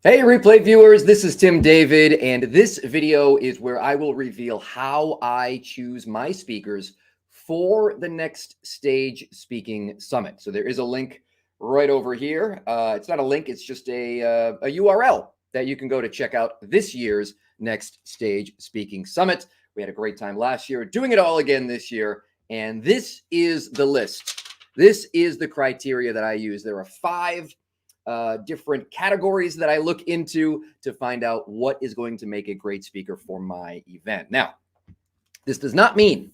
Hey, replay viewers, this is Tim David, and this video is where I will reveal how I choose my speakers for the Next Stage Speaking Summit. So there is a link right over here. It's not a link, it's just a URL that you can go to check out this year's Next Stage Speaking Summit. We had a great time last year, doing it all again this year, and this is the list. This is the criteria that I use. There are 5 different categories that I look into to find out what is going to make a great speaker for my event. Now, this does not mean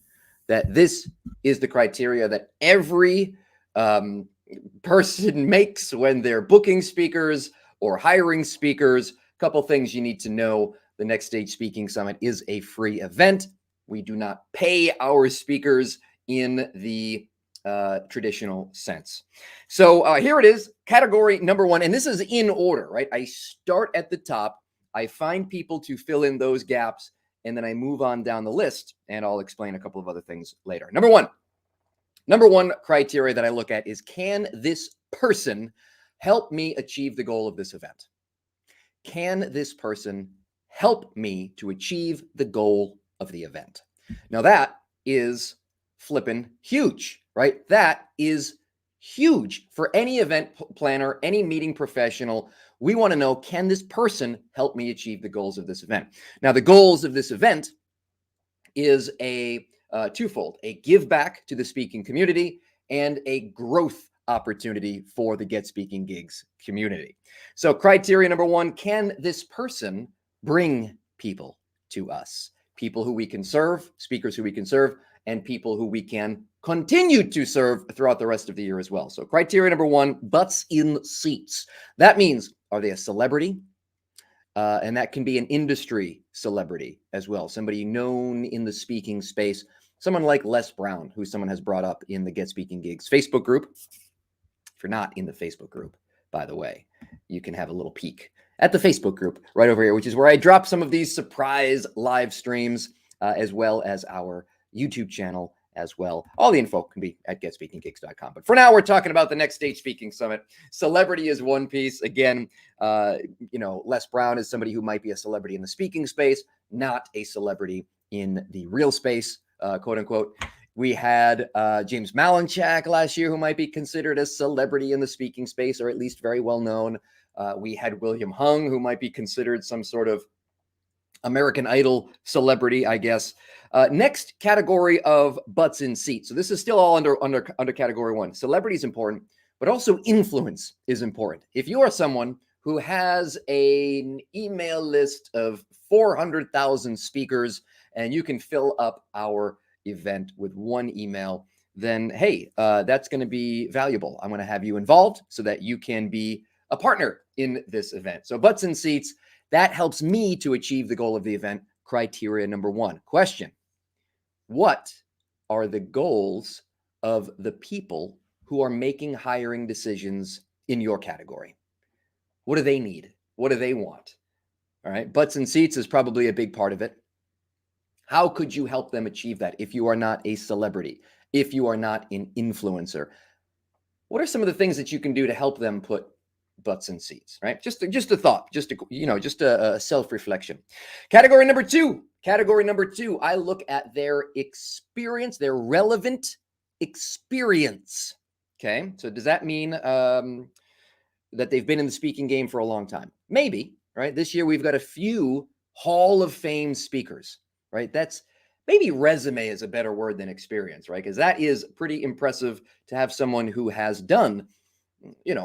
that this is the criteria that every person makes when they're booking speakers or hiring speakers. A couple things you need to know. The Next Stage Speaking Summit is a free event. We do not pay our speakers in the traditional sense. So here it is, category number 1, and this is in order, right? I start at the top, I find people to fill in those gaps, and then I move on down the list, and I'll explain a couple of other things later. Number one criteria that I look at is, can this person help me achieve the goal of this event? Can this person help me to achieve the goal of the event? Now that is flippin' huge, right? That is huge for any event planner, any meeting professional. We want to know, can this person help me achieve the goals of this event? Now, the goals of this event is a twofold: a give back to the speaking community and a growth opportunity for the Get Speaking Gigs community. So criteria number 1, can this person bring people to us? People who we can serve, speakers who we can serve, and people who we can continue to serve throughout the rest of the year as well. So criteria number 1, butts in seats. That means, are they a celebrity? And that can be an industry celebrity as well, somebody known in the speaking space, someone like Les Brown, who someone has brought up in the Get Speaking Gigs Facebook group. If you're not in the Facebook group, by the way, you can have a little peek at the Facebook group right over here, which is where I drop some of these surprise live streams, as well as our YouTube channel as well. All the info can be at getspeakinggigs.com. But for now, we're talking about the Next Stage Speaking Summit. Celebrity is one piece. Again, Les Brown is somebody who might be a celebrity in the speaking space, not a celebrity in the real space, quote unquote. We had James Malinchak last year, who might be considered a celebrity in the speaking space, or at least very well known. We had William Hung, who might be considered some sort of American Idol celebrity, I guess. Next category of butts in seats. So this is still all under category 1. Celebrity is important, but also influence is important. If you are someone who has an email list of 400,000 speakers and you can fill up our event with one email, then hey, that's going to be valuable. I'm going to have you involved so that you can be a partner in this event. So butts in seats, that helps me to achieve the goal of the event. Criteria number 1. Question: what are the goals of the people who are making hiring decisions in your category? What do they need? What do they want? All right. Butts and seats is probably a big part of it. How could you help them achieve that if you are not a celebrity, if you are not an influencer? What are some of the things that you can do to help them put butts in seats, right? Just a thought, just a self-reflection. Category number two, I look at their experience, their relevant experience. Okay. So does that mean that they've been in the speaking game for a long time? Maybe, right? This year we've got a few Hall of Fame speakers, right? That's maybe resume is a better word than experience, right? Because that is pretty impressive to have someone who has done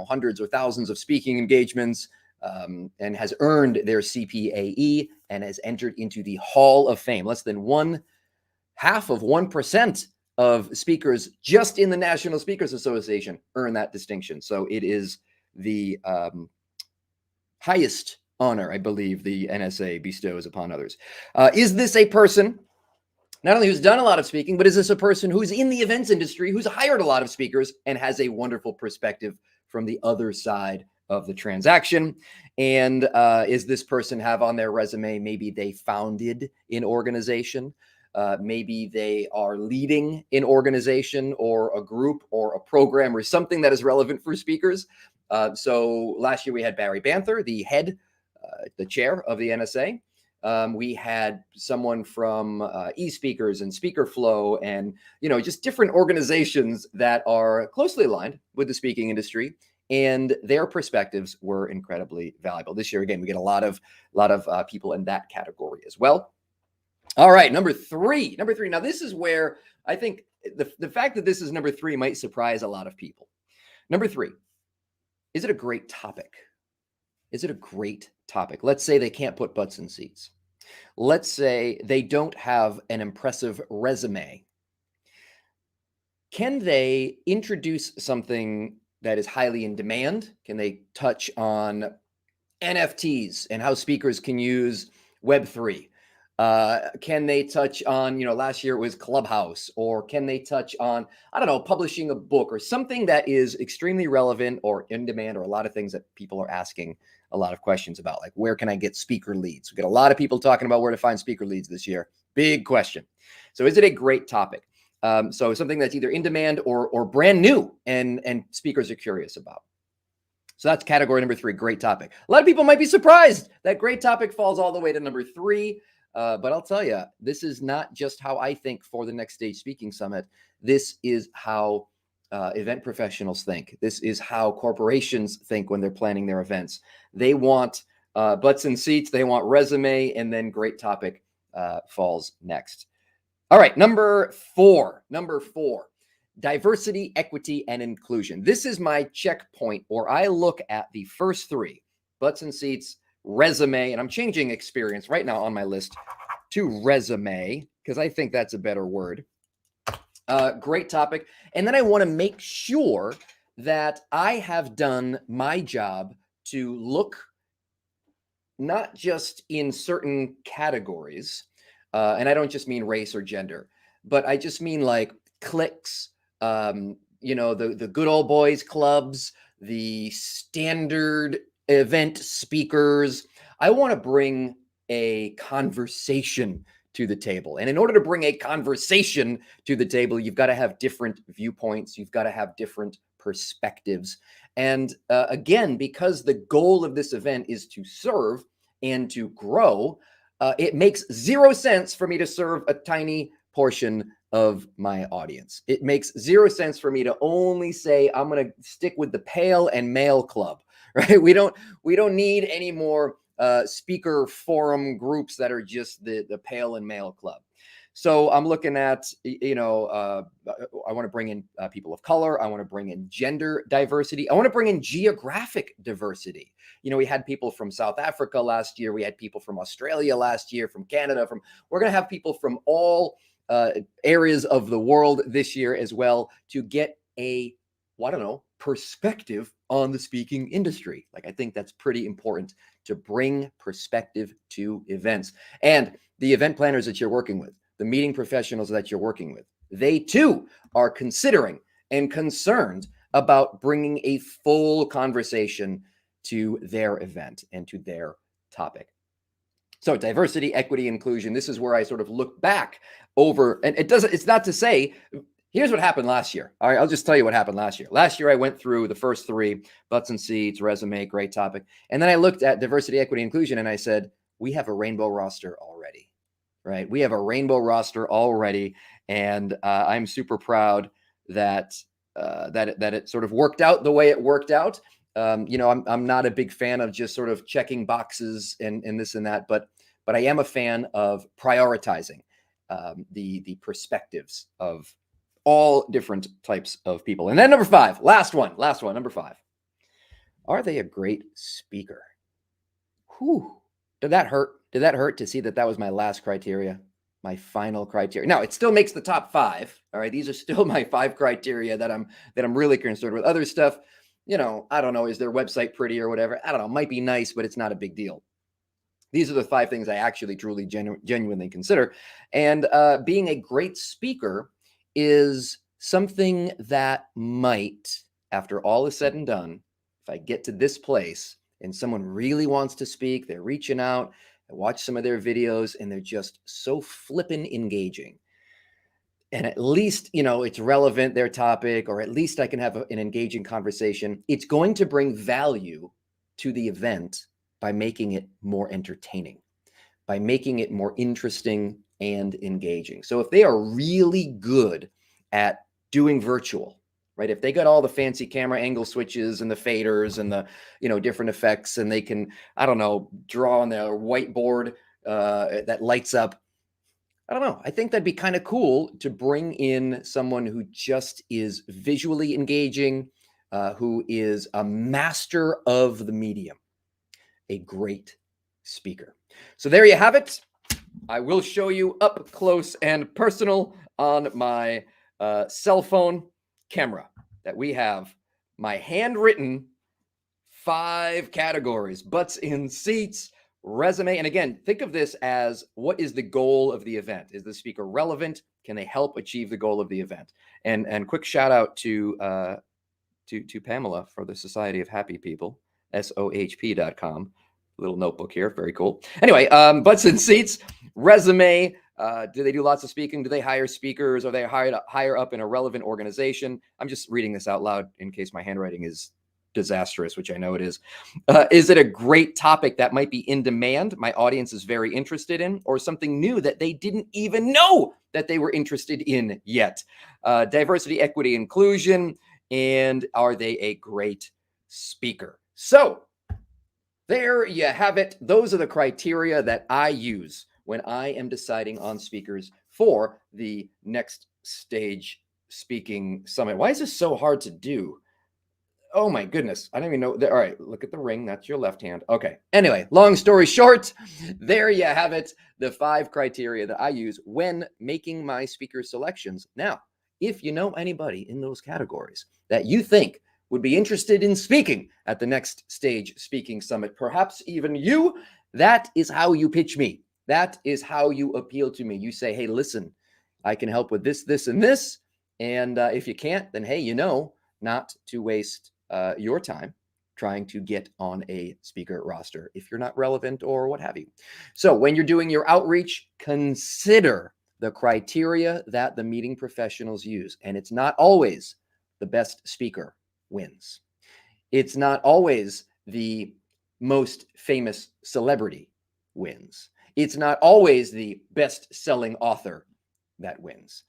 hundreds or thousands of speaking engagements, and has earned their CPAE and has entered into the Hall of Fame. Less than 0.5% of speakers just in the National Speakers Association earn that distinction. So it is the highest honor, I believe, the NSA bestows upon others. Is this a person not only who's done a lot of speaking, but is this a person who's in the events industry, who's hired a lot of speakers and has a wonderful perspective from the other side of the transaction? And is this person have on their resume, maybe they founded an organization, maybe they are leading an organization or a group or a program or something that is relevant for speakers. So last year we had Barry Banther, the head the chair of the NSA. We had someone from eSpeakers and SpeakerFlow and, just different organizations that are closely aligned with the speaking industry, and their perspectives were incredibly valuable. This year, again, we get a lot of people in that category as well. All right, number three. Now, this is where I think the fact that this is number three might surprise a lot of people. Number three, is it a great topic? Is it a great topic? Let's say they can't put butts in seats. Let's say they don't have an impressive resume. Can they introduce something that is highly in demand? Can they touch on NFTs and how speakers can use Web3? Can they touch on, last year it was Clubhouse, or can they touch on, I don't know, publishing a book or something that is extremely relevant or in demand, or a lot of things that people are asking a lot of questions about, like where can I get speaker leads? We get a lot of people talking about where to find speaker leads this year. Big question. So is it a great topic? So something that's either in demand or brand new and speakers are curious about. So that's category number three, great topic. A lot of people might be surprised that great topic falls all the way to number three. But I'll tell you, this is not just how I think for the Next Stage Speaking Summit. This is how event professionals think. This is how corporations think when they're planning their events. They want butts in seats, they want resume, and then great topic falls next. All right, number four, diversity, equity, and inclusion. This is my checkpoint, or I look at the first three, butts in seats, resume, and I'm changing experience right now on my list to resume because I think that's a better word. Great topic. And then I want to make sure that I have done my job to look not just in certain categories, and I don't just mean race or gender, but I just mean like cliques, the good old boys clubs, the standard event speakers. I want to bring a conversation to the table. And in order to bring a conversation to the table, you've got to have different viewpoints. You've got to have different perspectives. And again, because the goal of this event is to serve and to grow, it makes zero sense for me to serve a tiny portion of my audience. It makes zero sense for me to only say, I'm going to stick with the pale and male club, right? We don't need any more speaker forum groups that are just the pale and male club. So I'm looking at, I want to bring in people of color. I want to bring in gender diversity. I want to bring in geographic diversity. We had people from South Africa last year. We had people from Australia last year, from Canada. We're going to have people from all areas of the world this year as well to get a, perspective on the speaking industry. Like, I think that's pretty important to bring perspective to events. And the event planners that you're working with, the meeting professionals that you're working with, they too are considering and concerned about bringing a full conversation to their event and to their topic. So diversity, equity, inclusion, this is where I sort of look back over, and it's not to say, here's what happened last year. All right, I'll just tell you what happened last year. Last year, I went through the first three, butts and seats, resume, great topic. And then I looked at diversity, equity, inclusion, and I said, we have a rainbow roster already, right? We have a rainbow roster already. And I'm super proud that it sort of worked out the way it worked out. I'm not a big fan of just sort of checking boxes and this and that, but I am a fan of prioritizing the perspectives of all different types of people. And then number five, last one, number five. Are they a great speaker? Whew. Did that hurt? Did that hurt to see that was my last criteria, my final criteria? Now, it still makes the top five. All right. These are still my five criteria that I'm really concerned with. Other stuff, I don't know, is their website pretty or whatever? I don't know, might be nice, but it's not a big deal. These are the five things I actually truly genuinely consider. And being a great speaker is something that might, after all is said and done, if I get to this place and someone really wants to speak, they're reaching out, I watch some of their videos and they're just so flippin' engaging. And at least, it's relevant, their topic, or at least I can have an engaging conversation. It's going to bring value to the event. by making it more entertaining, by making it more interesting and engaging. So if they are really good at doing virtual, right? If they got all the fancy camera angle switches and the faders and the, different effects, and they can, I don't know, draw on their whiteboard that lights up. I don't know. I think that'd be kind of cool to bring in someone who just is visually engaging, who is a master of the medium, a great speaker. So there you have it. I will show you up close and personal on my cell phone camera that we have my handwritten 5 categories: butts in seats, resume. And again, think of this as, what is the goal of the event? Is the speaker relevant? Can they help achieve the goal of the event? And quick shout out to Pamela for the Society of Happy People, SOHP.com. Little notebook here. Very cool. Anyway, butts in seats, resume. Do they do lots of speaking? Do they hire speakers? Are they higher up in a relevant organization? I'm just reading this out loud in case my handwriting is disastrous, which I know it is. Is it a great topic that might be in demand, my audience is very interested in, or something new that they didn't even know that they were interested in yet? Diversity, equity, inclusion, and are they a great speaker? So there you have it. Those are the criteria that I use when I am deciding on speakers for the Next Stage Speaking Summit. Why is this so hard to do? Oh my goodness. I don't even know. All right, look at the ring. That's your left hand. Okay. Anyway, long story short, there you have it. The 5 criteria that I use when making my speaker selections. Now, if you know anybody in those categories that you think would be interested in speaking at the Next Stage Speaking Summit, perhaps even you, that is how you pitch me. That is how you appeal to me. You say, hey, listen, I can help with this, this, and this. And if you can't, then hey, not to waste your time trying to get on a speaker roster if you're not relevant or what have you. So when you're doing your outreach, consider the criteria that the meeting professionals use. And it's not always the best speaker wins. It's not always the most famous celebrity wins. It's not always the best-selling author that wins.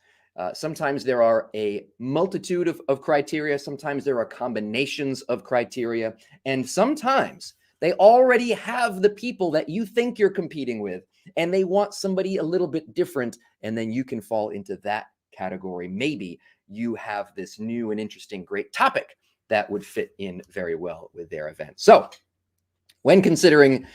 Sometimes there are a multitude of criteria. Sometimes there are combinations of criteria. And sometimes they already have the people that you think you're competing with, and they want somebody a little bit different. And then you can fall into that category. Maybe you have this new and interesting, great topic that would fit in very well with their event. So when considering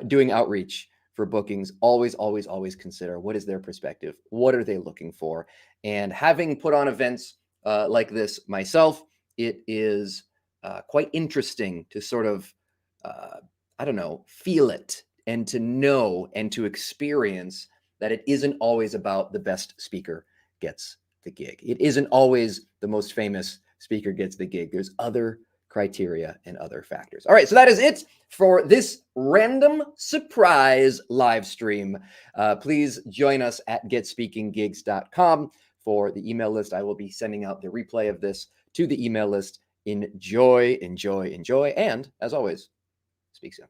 doing outreach for bookings, always, always, always consider what is their perspective, what are they looking for. And having put on events like this myself, it is quite interesting to sort of, feel it and to know and to experience that it isn't always about the best speaker gets the gig. It isn't always the most famous speaker gets the gig. There's other criteria and other factors. All right, so that is it for this random surprise live stream. Please join us at getspeakinggigs.com for the email list. I will be sending out the replay of this to the email list. Enjoy, enjoy, enjoy, and as always, speak soon.